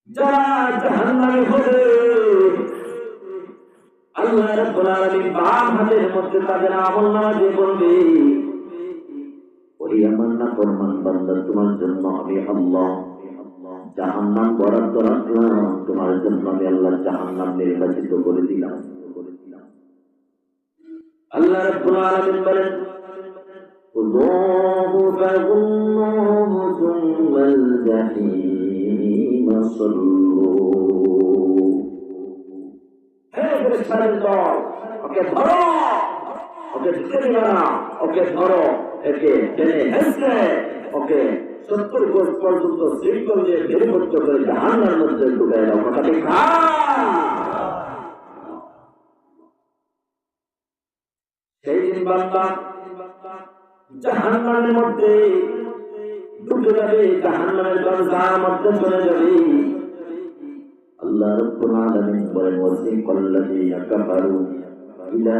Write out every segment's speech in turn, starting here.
যারা জাহান্নামী হবে আল্লাহ রাব্বুল আলামিন বাম হাতের মধ্যে তাদের আমলনামা দিয়ে বলবে, ওই আমার নাফরমান বান্দা তোমার জন্য আমি আল্লাহ জাহান্নাম বরাদ্দ রাখলাম, তোমার জন্য আমি আল্লাহ জাহান্নাম নির্বাচিত করে দিলাম। আল্লাহ রাব্বুল আলামিন বলেন, খুযূহু ফাগুল্লুহু সুম্মাল জাহিম সাল্লু। হে ফেরেশতাদের দল, ওকে ধরো, ওকে ছেড়ে দিও না, ওকে ধরো, একে টেনে হেঁচড়ে ওকে 70 গজ পর্যন্ত শৃঙ্খল দিয়ে বেরবদ্ধ করে জাহান্নামের মধ্যে ঢুকাই দাও। কথা ঠিক না? সেই দিন বান্দা জাহান্নামের মধ্যে ঢুকে যাবে, জাহান্নামের দরজার মধ্যে চলে যাবে। আল্লাহ রাব্বুল আলামিন বলেন, ওয়াসিকাল লাযীনা কাফারু ইলা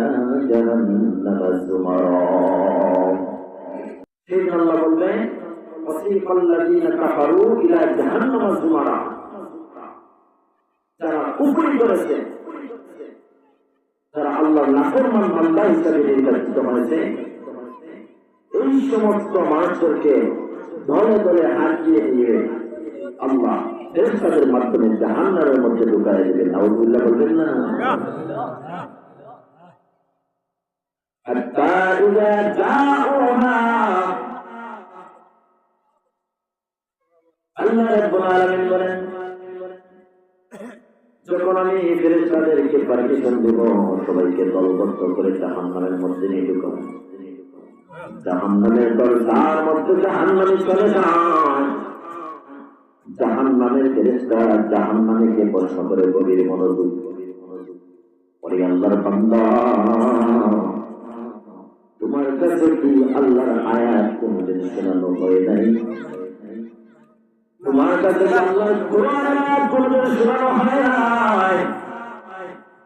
জাহান্নামা যুমারা। সেই আল্লাহ বলবেন, ওয়াসিকাল লাযীনা কাফারু ইলা জাহান্নামা যুমারা। যারা কুফরি করেছে, যারা আল্লাহর নাফরমান বান্দা হিসেবে নির্বাচিত হয়েছে, এই সমস্ত মানুষদেরকে দলে দলে হাত দিয়ে নিয়ে আল্লাহ ফেরেশতাদের মাধ্যমে জাহান্নামের মধ্যে ঢুকায় দেবেন। নাউযুবিল্লাহ বলবেন না? হাত্তা ইযা জাউহা, আল্লাহ রাব্বুল আলামিন বলেন, যখন আমি ফেরেশতাদেরকে পারমিশন দেব, সবাইকে দলবদ্ধ করে জাহান্নামের মধ্যে নিয়ে ঢুকাবো। জাহান্নামের দরজার মধ্যে জাহান্নামী চলে যায়। জাহান্নামের ফেরেশতারা জাহান্নামীকে প্রশ্ন করে গভীর মনোযোগ, ওরে আল্লাহর বান্দা, তোমার কাছে কি আল্লাহর আয়াত কোনদিন শোনানো হয় নাই? তোমার কাছে আল্লাহর কোরআনের আয়াত কোনদিন শোনানো হয় নাই?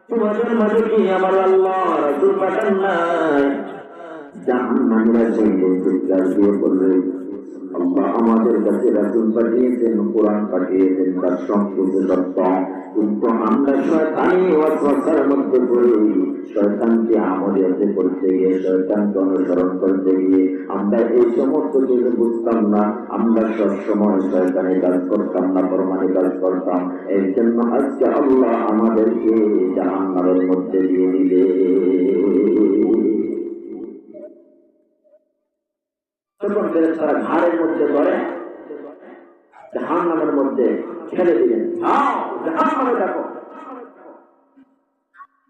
তোমাদের মাঝে কি আমার আল্লাহ রাসূল পাঠান নাই? জাহান্নামীরা সেই চিৎকার দিয়ে বলবে, আল্লাহ আমাদের কাছে রাসূল পাঠিয়েছেন, কোরআন পাঠিয়েছেন, তার সম্পূর্ণ সত্য, কিন্তু আমরা শয়তানি ওয়াসওয়াসার মধ্যে পড়ে শয়তানকে আমলিয়াতে করতে গিয়ে, শয়তানকে অনুসরণ করতে গিয়ে আমরা এই সমস্ত কিছু বুঝতাম না। আমরা সবসময় শয়তানি কাজ করতাম না, ফরমানি কাজ করতাম। এর জন্য আজকে আল্লাহ আমাদেরকে জাহান্নামের মধ্যে দিয়ে দিলে। তখন ফেরেশতারা ঘাড়ের মধ্যে ধরে জাহান্নামের মধ্যে ছেড়ে দিলেন। জাহান্নামে দেখো,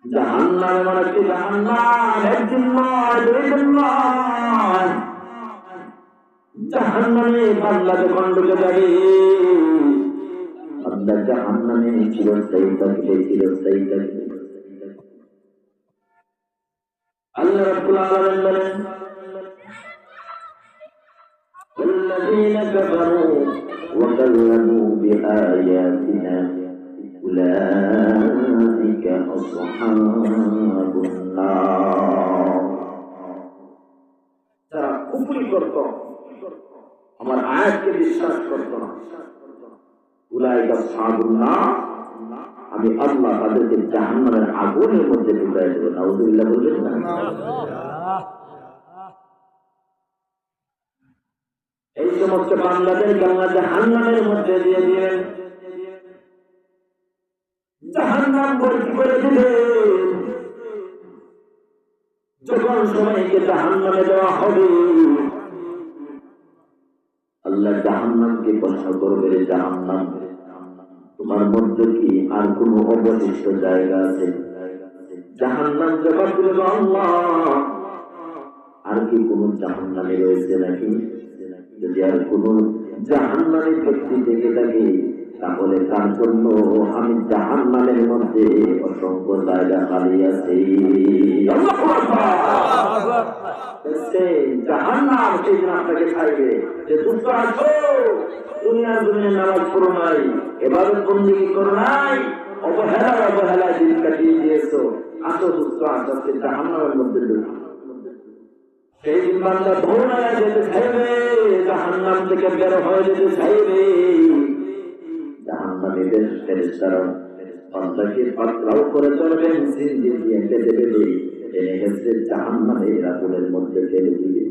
জাহান্নামে মানে কি? জাহান্নাম একদিন নয়, দুই দিন নয়। জাহান্নামে বান্দা যখন ঢুকে যাবে, বান্দা জাহান্নামে চিরস্থায়ী থাকবে, চিরস্থায়ী থাকবে। আল্লাহ রাব্বুল আলামিন বলেন, الذين كفروا وكذبوا بآياتنا أولئك أصحاب النار। যারা কুফরি করত, আমার আয়াতকে বিশ্বাস করত না, উলাইকা আসহাবুন নার, আমি আল্লাহ তাদেরকে জাহান্নামের আগুনের মধ্যে ঢুকায় দেব। নাউযুবিল্লাহ বলবেন না? এই সমস্ত বান্দাদেরকে আল্লাহ জাহান্নামের মধ্যে দিয়ে দিলেন, জাহান্নাম ভর্তি করে দিলেন। যখন সবাইকে জাহান্নামে দেওয়া হবে, আল্লাহ জাহান্নামকে প্রশ্ন করবে, জাহান্নাম তোমার মধ্যে কি আর কোন অবশিষ্ট জায়গা আছে? জাহান্নাম জবাব দিবে, আল্লাহ আর কি কোন জাহান্নামে রয়েছে নাকি? যদি আর কোন জাহান্নামী ব্যক্তি থেকে থাকে, তাহলে তার জন্য আমি জাহান্নামের মধ্যে অসংখ্য জায়গা খালি আছে। জাহান্নাম সেই দিন আপনাকে খাইবে যে দুঃখ আছো, দুনিয়ার দুনিয়া নামাজ পড়ো নাই, এবাদত বন্দেগী করো নাই, অবহেলায় দিন কাটিয়ে দিয়েছো, আসো দুঃখ আসো, জাহান্নামের মধ্যে ঢুকো। সেই দিন বান্দা দৌড়ায় যেতে চাইবে, জাহান্নাম থেকে বের হয়ে যেতে চাইবে, জাহান্নাম জাহান্নামীদের ফেরেশতারা বান্দাকে পাকড়াও করে চলবেন, জিন্দিগি এঁকে দেবে, এনে হেসে জাহান্নামের আগুনের মধ্যে ফেলে দিবে।